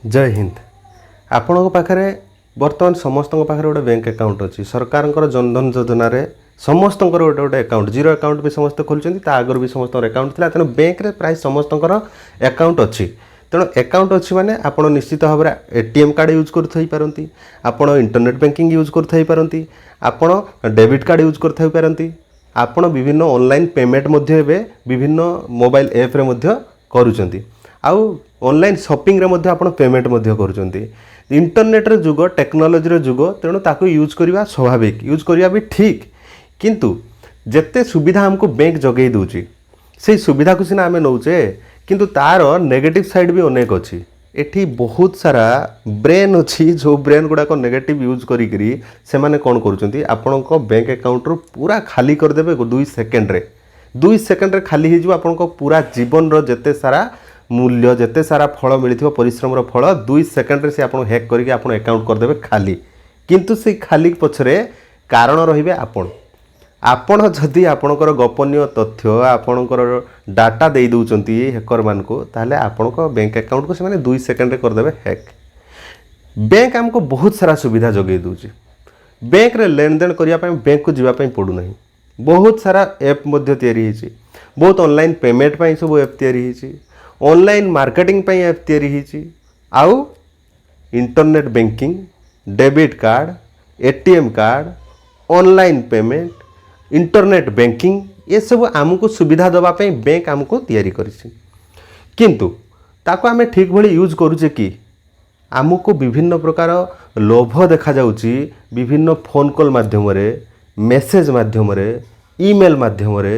जय हिंद। आपण पाखे बर्तमान समस्त पाखे गोटे बैंक अकाउंट अच्छी सरकार जनधन योजना समस्त गोटे गोटे अकाउंट जीरो अकाउंट भी समस्त खोलुँच आगर भी समस्त अकाउंट था तेणु बैंक में प्राय समस्त अकाउंट अच्छी तेणु अकाउंट अच्छी माने आपण निश्चित भाव में एटीएम कार्ड यूज करती आपण इंटरनेट बैंकिंग यूज करती आपण डेबिट कार्ड यूज करती आपण विभिन्न ऑनलाइन पेमेंट विभिन्न मोबाइल एप रे करूछंती आउ ऑनलाइन शॉपिंग रे मध्य आपण पेमेंट करूछंती इंटरनेट रे जुग टेक्नोलोजी रे जुग तेणु ताको यूज करवा स्वाभाविक यूज करवा भी ठीक किंतु जेते सुविधा हमको बैंक जगै दउची से सुविधा को सिना आमे नौचे किंतु तार नेगेटिव साइड भी अनेक अच्छी एठी बहुत सारा ब्रेन अच्छी जो ब्रेन गुड़ाक नेगेटिव यूज करी से माने कौन करुँच आपण बैंक अकाउंट रू पूरा खाली करदेवे 2 सेकेंड रे खाली हो आपण पूरा जीवन रो जेते सारा मूल्य जेते सारा फल मिली परिश्रम फल 2 सेकेंड रे से आपण हैक करके आपण अकाउंट करदेवे खाली किंतु से खाली पछरे कारण रहिबे आपण जदि आपणकर गोपनीय तथ्य आपणकर डाटा दे दउचंती हैकर मान को ताले आपणको बैंक अकाउंट को से 2 सेकेंड रे करदेवे हैक। बैंक हमको बहुत सारा सुविधा जगै दउची बैंक रे लेन देन करिया पय बैंक को जीवा पय पड़ू नहीं बहुत सारा ऐप मध्य तैयारी हिची बहुत ऑनलाइन पेमेंट पय सब ऐप तैयारी हिची ऑनलाइन मार्केटिंग पय ऐप तैयारी हिची आउ internet banking debit card ATM card online payment internet banking ये सब आमको सुविधा दवाई बैंक आमको तैयारी करिछि किंतु ताको आमे ठीक भली यूज करूचे कि आमको विभिन्न प्रकार लोभ देखा जाउची विभिन्न फोन कॉल माध्यम रे मेसेज माध्यम रे ईमेल माध्यम रे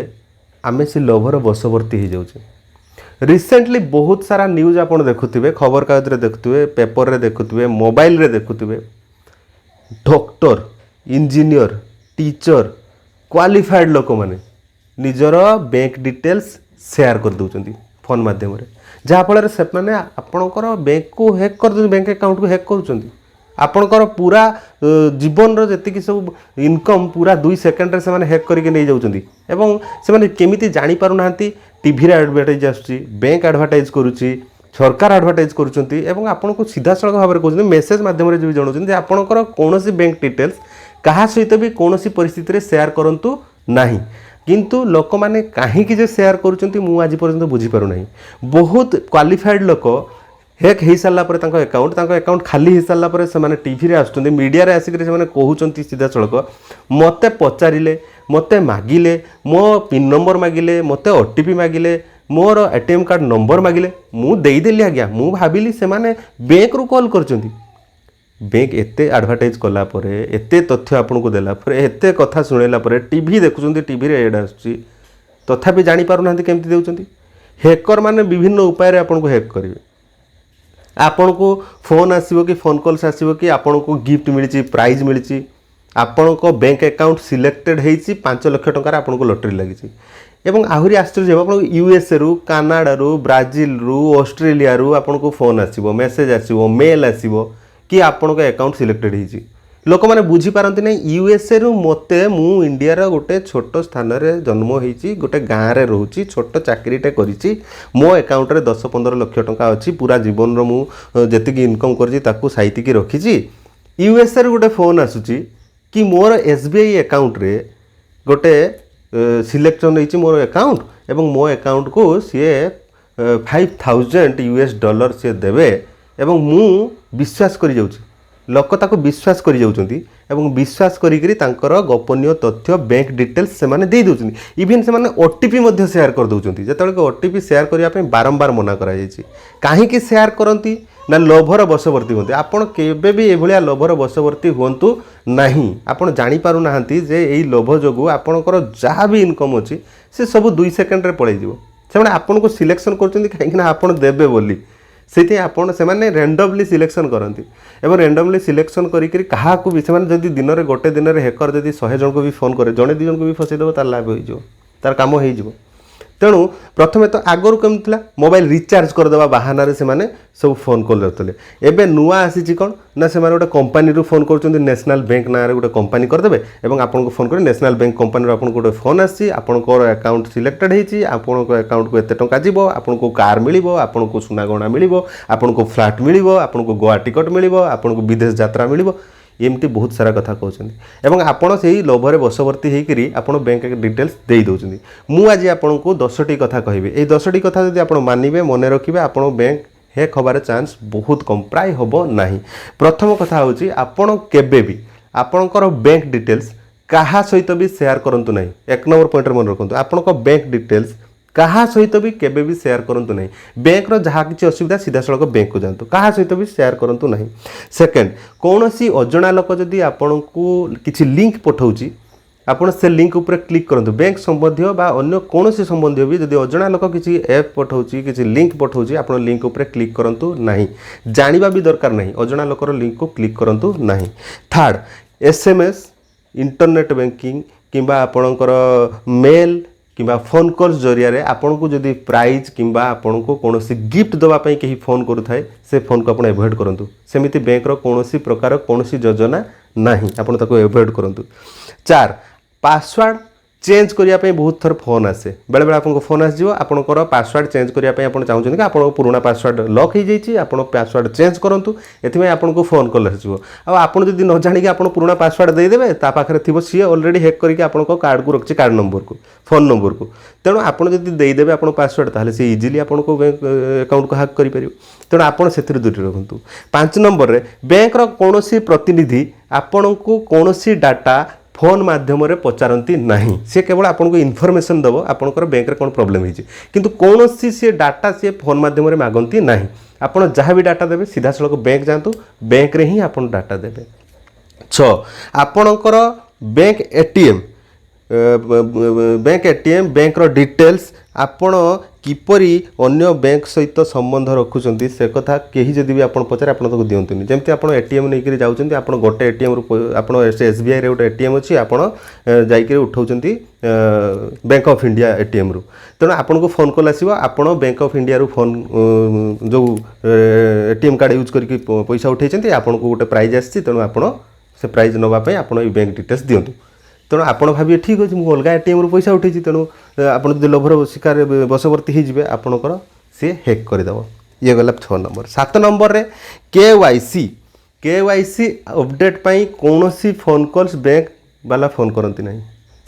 आमे से लोभर बशवर्ती हो जाउचे। रिसेंटली बहुत सारा न्यूज आपण देखुथिबे खबर कागज रे देखुथिबे पेपर रे देखुथिबे मोबाइल रे देखुथिबे डॉक्टर इंजीनियर टीचर क्वालिफाइड लोक मैंने निजर बैंक डिटेल्स शेयर कर दउचंती फोन माध्यम रे जहाँ फल से मैंने आपणकर बैंक को हैक कर बैंक अकाउंट को हैक करुँच आपणकर पूरा जीवन जी सब इनकम पूरा 2 सेकेंड रे से हैक करके नहीं जाउचंती एवं से केमिति जानी पारु नांती टीवी रे एडवर्टाइज आसुची बैंक एडवर्टाइज करूची सरकार एडवर्टाइज करूचंती एवं आपनको सीधा सड़क भाव में कहते मेसेज माध्यम रे जो जणाउचंती आपणकर कोनोसी बैंक डिटेल्स कहा सहित भी कौन सी परिस्थिति रे शेयर करंतु नहीं किंतु लोक माने काहे कि जे शेयर करूचंती मु आज पर्यंत बुझी पारु नहीं बहुत क्वालिफाइड लोक हैक हो सारा पर अकाउंट खाली हो सारा पर से टीवी रे आसुचंती मीडिया रे आसिक से कहउचंती सीधा सड़क मते पचारिले मते मागिले मो पिन नंबर मागिले मते ओटीपी मागिले मोर एटीएम कार्ड नंबर मागिले मु देई देली आज्ञा मु भाबिली से बैंक रु कॉल करचंती बैंक एते एडवर्टाइज कला परे एते तथ्य आपन को देला परे एते कथा सुनेला परे टीवी देखुचंती टीवी रे एड आसुची तथापि जानी पारु नांती केमति देउचंती हैकर माने विभिन्न उपाय रे आपन को हैक करिवे आपन को फोन आसीबो कि फोन कॉल्स आसीबो कि आपन को गिफ्ट मिलिची प्राइज मिलिची आपन को बैंक अकाउंट सिलेक्टेड हेची 5 लाख टंका आपन को लॉटरी लागिची एवं आहुरी आश्चर्य आपन यूएसए रु कनाडा रु ब्राजिल रु ऑस्ट्रेलिया रु आपन को फोन आसीबो मेसेज आसीबो मेल आसीबो कि आपण को अकाउंट सिलेक्टेड होइची लोक माने बुझी पारंती नै यूएसए रु मते मु इंडिया रो गोटे छोट स्थान रे जन्म होइची गोटे गाँ रे रहउची छोट चाकरीटे करिची मो अकाउंट रे 10-15 लाख टंका अछि पूरा जीवन रो मु जेतिकी इनकम करची ताकू साइती की रखिची यूएसए रो गोटे फोन आसुची कि मोर एसबीआई अकाउंट रे गोटे सिलेक्शन होइची मोर अकाउंट एवं मो अकाउंट को सी 5000 यूएस डॉलर से देवे एवं मु विश्वास करी जाउची लोक ताको विश्वास करी जाउचंती एवं विश्वास करी तांकर गोपनीय तथ्य बैंक डिटेल्स से माने दे दउचंती इवन से माने ओटीपी मध्ये शेयर कर दउचंती जेतले ओटीपी शेयर करिया पे बारंबार मना करा जायछि काहे कि शेयर करंती ना लोभर बशवर्ती होते आपण केबे भी एभलिया लोभर बशवर्ती होंतु नाही आपण जानि पारु नाहंती जे एई लोभ जोगु आपणकर जहाँ भी इनकम अछि से सब 2 सेकेंड रे पळै जिवो से माने आपण को सिलेक्शन करचंती काहे कि ना आपण देबे बोली से आपण से रेंडमली सिलेक्शन करती एवं रेंडमली सिलेक्शन करी क्या भी से जब दिन में गोटे दिन में हैकर जब 100 जन को भी फोन करे जड़े 2 जन को भी फसईदेव तार लाभ हो तार कम हो तेणु प्रथमे तो आगुरी केमती था मोबाइल रिचार्ज करदेवा बाहाना से माने सब फोन कॉल रखते एवं नुआ आसी कौन ना से गोटे कंपानी फोन कर नेशनल बैंक ना गोटे कंपानी करदे और आपको फोन कर नेशनल बैंक कंपानी आपको गोटे फोन आसी आपंकर अकाउंट सिलेक्टेड होती आपन अकाउंट को एत टंका जीव आपको कार मिल आपको सुना गहना मिल आपको फ्लाट मिल आपको गोवा टिकट मिल आपको विदेश यात्रा मिल एमती बहुत सारा कथा कहते हैं आपड़ से लोभर बशवर्ती होकर आप बैंक डिटेल्स दे दौरान मुझे आज आपन को 10टी कथा कहबी ये 10टी कथा जब आप मानवे मन रखिए आप बैंक हैक हबार चांस बहुत कम प्राय हम ना। प्रथम कथा हूँ आपड़ केबे भी आपणकर बैंक डिटेल्स क्या सहित भी शेयर करूँ ना। एक नंबर पॉइंट मन रखु आपंक बैंक डिटेल्स क्या सहित भी केबे भी शेयर करूँ ना। बैंक जहाँ किसी असुविधा सीधा सड़क बैंक को जातु क्या सहित भी शेयर करूँ ना। सेकेंड कौन सी अजणा लोक जदि आपन को किसी लिंक पठाऊँगी आपड़ से लिंक उपर क्लिक करूँ बैंक संबंधी बा अन्य कौन संबंधी भी जब अजणा लोक किसी ऐप पठाऊँगी किसी लिंक पठाऊँगी आप लिंक उपर क्लिक करूँ ना। जानिबा भी दरकार नहीं अजणा लोकर लिंक को क्लिक करूँ ना। थर्ड एसएमएस इंटरनेट बैंकिंग किंबा आपणकर मेल किंबा फोन कॉल्स जरिया आपन को जदि प्राइज किंबा आपन को कौन गिफ्ट देवाई कहीं फोन करूए से फोन को आप एवॉइड करूँ सेमती बैंक कौन प्रकार कौन योजना ना आप एवॉइड करूँ। 4 पासवर्ड चेंज करने बहुत थर फोन आसे बेले बेले आपको फोन आसो आपंकर पासवर्ड चेंज करने आप चाहते कि आप पुराना पासवर्ड लॉक हो जाइए आप पासवर्ड चेंज करूँ ये आपको फोन कॉल आसो आप जब न जाणी आप पुराना पासवर्ड देदेवे पाखे थी सी अलरेडी हैक करके आप कार्ड को रखी कार्ड नंबर को फोन नंबर को तेणु आपड़ जब देदेवे आप पासवर्ड ताहले से इजिली आपको बैंक अकाउंट को हैक कर तेणु आप से दूरी रखु। 5 नंबर रे बैंक कौन प्रतिनिधि आपण को कौन डाटा फोन माध्यम पचारती नहीं सी केवल आपको इनफॉरमेशन दब आपंकर बैंक कौन प्रोब्लेम होती किंतु कौन सी डाटा सी फोन माध्यम मागती ना आप जहाँ भी डाटा देवे सीधा सड़क बैंक जातु बैंक रे ही आप डाटा देवे। 6 आपणकर बैंक एटीएम बैंक डिटेल्स आपण किपरि अन्य बैंक सहित संबंध रखुंट से कथा कहीं जदि भी आप पचारे आप दिंतुनि जमी आप एटीएम नहीं जाऊँच आप गोटे एटीएम आप एसबीआई रे गोटे एटीएम अच्छी आप उठाऊँ बैंक ऑफ इंडिया एटीएम रु तेणु आपन को फोन कॉल आसो आप बैंक ऑफ इंडिया रु फोन जो एटीएम कार्ड यूज करके पैसा उठे आपन को गोटे प्राइज आसी तेणु आप से प्राइज नापी आप बैंक डिटेल्स दिंतु तेणु आपड़ भाविए ठीक अच्छे मुझे अलग एटीएम रु पैसा उठे तेणु आप लोभर शिकार बशवर्ती होते आपणकर सी हैक करदेव ये गला 6 नंबर। 7 नंबर रे केवाईसी अपडेट पाई कौन सी फोन कॉल्स बैंक वाला फोन करती नहीं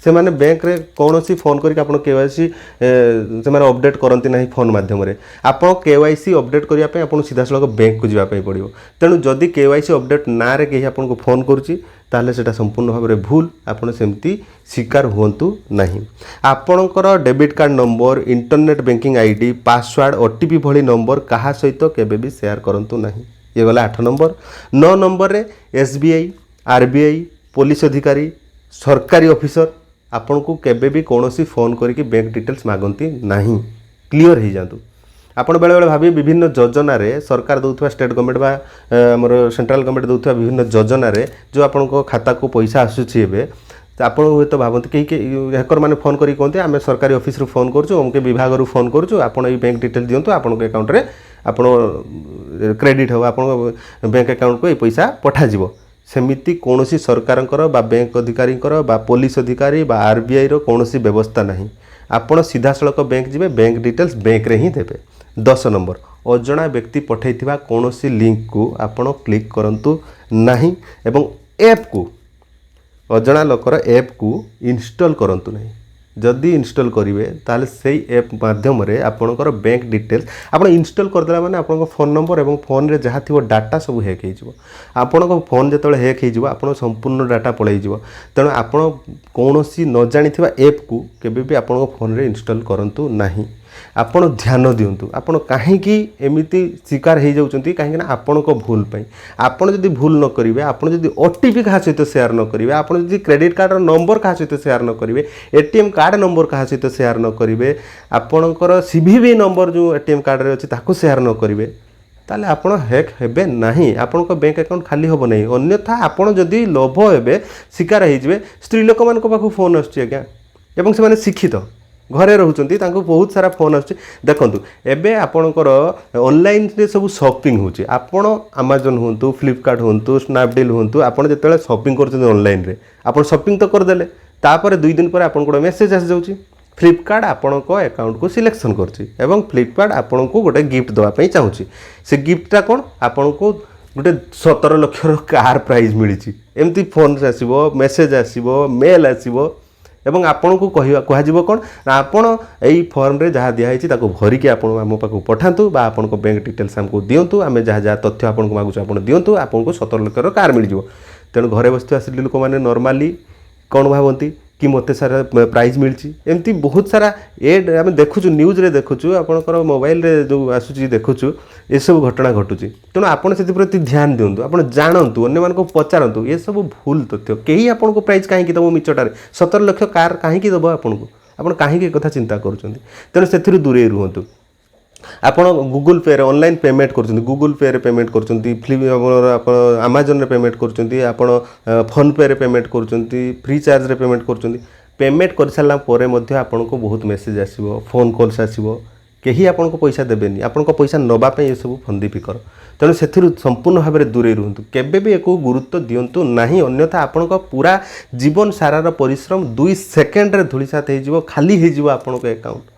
से माने बैंक रे कौन सी फोन करके आप केवाईसी से माने अपडेट करती नहीं फोन माध्यम आप केवाईसी अपडेट करने आप सीधा सड़क बैंक को जावाई पड़ो तेणु जदि केवाईसी अपडेट ना रे कहीं आपको फोन करुच्ची ताहले सेटा संपूर्ण भाव में भूल आपड़ सेमती शिकार हुंतु नहीं। आपणकर debit card number internet banking ID password OTP भली नंबर कहा सहित केबे भी शेयर करंतु नहीं ये गला 8 नंबर। 9 नंबर रे एसबीआई आरबीआई पुलिस अधिकारी सरकारी ऑफिसर आपन को केबे भी कौन सी फोन करके बैंक डिटेल्स मागती नहीं क्लियर हो जातु। आप बेले बेले भावी विभिन्न योजना सरकार दौथुवा स्टेट गवर्नमेंट बा आमर सेंट्रल गवर्नमेंट दौथुवा विभिन्न योजना जो आपण खाता को पैसा आसूची आप हूँ भावती कहीं हैकर मैंने फोन करी कहते आम सरकारी ऑफिस फोन करूँ अमुक विभाग रू फोन करूँ आप बैंक डिटेल दिंतु आपन अकाउंट रे आप क्रेडिट हो आप बैंक अकाउंट को ये पैसा पठाଯିବ सेमिति कौन सरकार बैंक अधिकारी पुलिस अधिकारी आरबीआई रो कौन व्यवस्था नहीं आपण सीधा सड़क बैंक जी बैंक डिटेल्स बैंक रे ही देवे। 10 नंबर अजणा व्यक्ति पठाइथिबा कौन लिंक को आपण क्लिक करंतु नहीं एवं ऐप को अजणा लोकर ऐप को इंस्टॉल करंतु नहीं जदि इंस्टॉल करेंगे ताले सेई ऐप माध्यम रे आपणकर बैंक डिटेल्स आप इंस्टॉल करदेला माने आपन फोन नंबर एवं फोन रे जहाँ थी डाटा सब हैक हो आपन फोन जो हैक हो आप संपूर्ण डाटा पलैज तेणु आप कौन न जानी ऐप को केबे भी आपन फोन रे इंस्टॉल करंतु नहीं। आपण ध्यान दिंतु आपण कहीं एमती शिकार हो जाती कहीं आपण भूल पाई आपण जदि भूल न करेंगे आपण जदि ओटीपी क्या सहित शेयर न करेंगे आपण जदि क्रेडिट कार्ड नंबर क्या सहित शेयर न करेंगे एटीएम कार्ड नंबर क्या सहित शेयर न करेंगे आपणकर सीवीवी नंबर जो एटीएम कार्ड रे अच्छी ताको शेयर न करेंगे ताले आपण हैक हेबे नहीं आपण बैंक अकाउंट खाली होबो नहीं अन्यथा आपण जदि लोभ हेबे शिकार हो स्त्री लोक मान पाखु फोन आछी आज्ञा एवं से माने शिक्षित घरे रोचंती तांको बहुत सारा फोन आछे देखंतु एबे आपणकर ऑनलाइन रे सब शॉपिंग होची आपण Amazon होंतु फ्लिपकार्ट होंतु स्नैपडील होंतु आपण जेतेले शॉपिंग करछन ऑनलाइन रे आपण शॉपिंग तो कर देले तापर 2 दिन पर आपण को मेसेज आसी जाउची फ्लिपकार्ट आपण को अकाउंट को सिलेक्शन करछि एवं फ्लिपकार्ट आपण को गोटे गिफ्ट दवा पई चाहूची से गिफ्टटा कोन आपण को गोटे 17 लाख कार प्राइज मिली एमती फोन आसो मेसेज आसो मेल आसो एवं आपण को कह कौन आपण यही फॉर्म रे जहाँ दिखाई भरिकी आम पाक पठातु बा आपण बैंक डिटेल्स आमको दिंतु आम जहाँ जहाँ तथ्य आपको मागुଛୁ आप दिंतु आपको 17 लाख कार मिल जाव तेणु घरे बस आसिले लोक मैंने नॉर्मली कौन भावती कि मत सारा प्राइज मिली एमती बहुत सारा एड आम देखुचु न्यूज रे देखुचु आपणकर मोबाइल रे जो आसुची देखुचु ये सब घटना घटुची तेणु आपड़ से प्रति ध्यान दिंतु आप जानतु अन्य मानक पचारतु ये सब भूल तथ्य कहीं आपन को प्राइज कहीं दब मिचटार 17 लाख कार कहीं दब आपन को कहीं कथा चिंता करुँच तेणु से दूरे रुहतु आप गूगल पे ऑनलाइन पेमेंट कर गूगल पे रे पेमेंट कर Amazon रे पेमेंट कर फोन पे रे पेमेंट कर फ्री चार्ज रे पेमेंट कर सारा आपन को बहुत मेसेज आसो फोन कॉल्स आसो कहीं आपन को पैसा देवेनि आपन को पैसा नवाप ये सब फंदी फिकर तेणु से संपूर्ण भाव में दूरे रुहतु केबे भी एक गुरुत्व दिंतु नहीं अन्यथा आपण पूरा जीवन सारार परिश्रम 2 सेकेंड रे धूलिसात हो खाली हो आपण को अकाउंट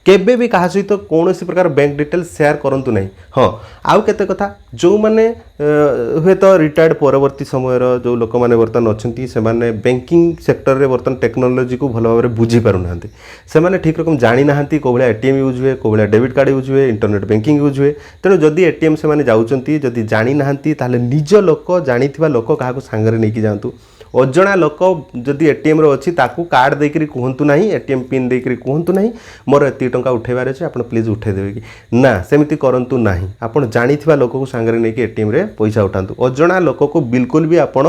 केबे भी कहा सहित कौन प्रकार बैंक डिटेल्स शेयर करंतु नहीं हाँ आउ केते कथा जो माने हुए तो रिटायर्ड परवर्ती समय जो लोक मैंने बर्तमान अच्छी से माने बैंकिंग सेक्टर रे बर्तमान टेक्नोलोजी को भल भाव बुझी पारु नांती से माने ठीक रकम जानी नांती को भाया एटीएम यूज हुए को भाया डेबिट कार्ड यूज हुए इंटरनेट बैंकिंग यूज हुए तेणु जदि एटीएम से माने जाउचंती जदि जानी नांती ताले निज लोक जानिथिबा लोक काहाको सांगरे नेकी जांतु अजणा लोक जदि एटीएम रो अछि ताकू कार्ड देकरी कहंतु नहीं एटीएम पिन देकरी कहंतु नहीं मोर एति टंका उठेबार अछि आपण प्लीज उठे देबे कि ना सेमिति करंतु नहीं आपण जानिथिबा लोक को सांगरे नेकी एटीएम रे पैसा उठांतु अजणा लोक को बिल्कुल भी आपण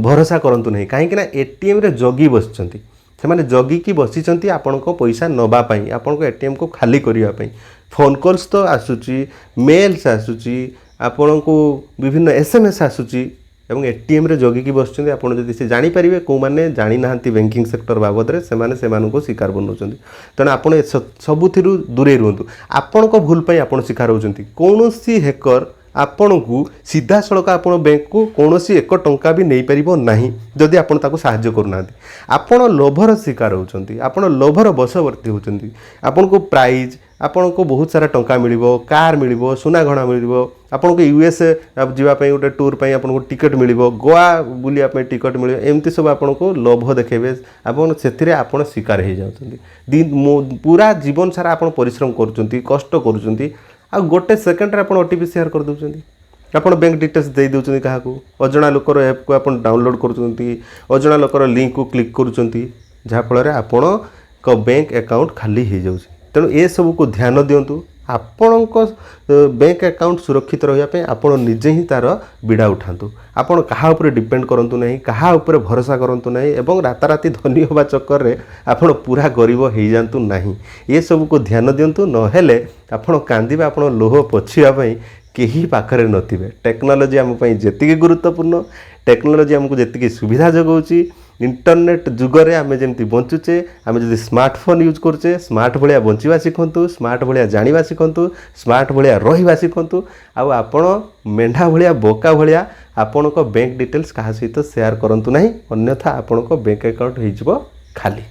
भरोसा करंतु नहीं काहे कि ना एटीएम रे जगी बसचंती से माने जगी की बसिचंती आपण को पैसा नबा पई आपण को एटीएम को खाली करिया पई फोन कॉल्स तो आसुची मेल्स आसुची आपण को विभिन्न एसएमएस आसुची एवं एटीएम रे जगिकी बसुँच आप से जानीपर कौ मैंने जानी ना बैंकिंग सेक्टर बाबद से शिकार बनाऊँ तेणु आप सबुथ दूरे रुहतु आपण भूल आप शिकार होती कौन हैकर आपण को सीधा सड़क आप बैंक को कौन एक टंका भी नहीं पार ना जदि आप साहाय्य करना आपण लोभर शिकार होती आप लोभर बशवर्ती होती आपण को प्राइज आपन को बहुत सारा टंका मिलिबो कार मिलिबो सुना घणा मिलिबो आपन को यूएस जीवाई गोटे टूर पर आपन को टिकट मिलिबो गोवा बुलिया पे टिकट मिलिबो एमती सब आपन को लोभ देखेबे आपन सेथिरे आपन शिकार हो जाउछंती दिन पूरा जीवन सारा आपन परिश्रम करूछंती कष्ट करूछंती आ गोटे सेकेंड रे आपन ओटीपी शेयर कर दउछंती आपन बैंक डिटेल्स दे दउछंती काहा को अजणा लोकर ऐप को आपन डाउनलोड करूछंती अजणा लोकर लिंक को क्लिक करूछंती जहा फल रे आपन को बैंक अकाउंट खाली हो जाउछ तेणु ए सब को ध्यान दिंतु आपण बैंक अकाउंट सुरक्षित रही आपण निजे ही तार बिड़ा उठातु आपण कहा ऊपर डिपेंड करंतु नहीं कहा ऊपर भरोसा करंतु नहीं एवं राताराति धनी होबा चक्कर रे आपण पूरा गरीब हो जातु नहीं ये सब को ध्यान दिंतु नहेले आपण कांदिबे आपण लोह पोछिया पई केही पाखरे नथिबे टेक्नोलोजी आम पई जेतिकी गुरुत्वपूर्ण टेक्नोलोजी आमको जेतिकी सुविधा जगाउची इंटरनेट जुगरे आम जमी बंचुचे आम जब स्मार्टफोन यूज करुचे स्मार्ट भाया बंचा शिखु स्मार्ट भाया जाना शिखु स्मार्ट भाया रहा शिखु आपण मेढ़ा भाया बोका भाया आपण बैंक डिटेल्स क्या सहित शेयर करूँ ना अन्यथा आपण बैंक अकाउंट हो खाली।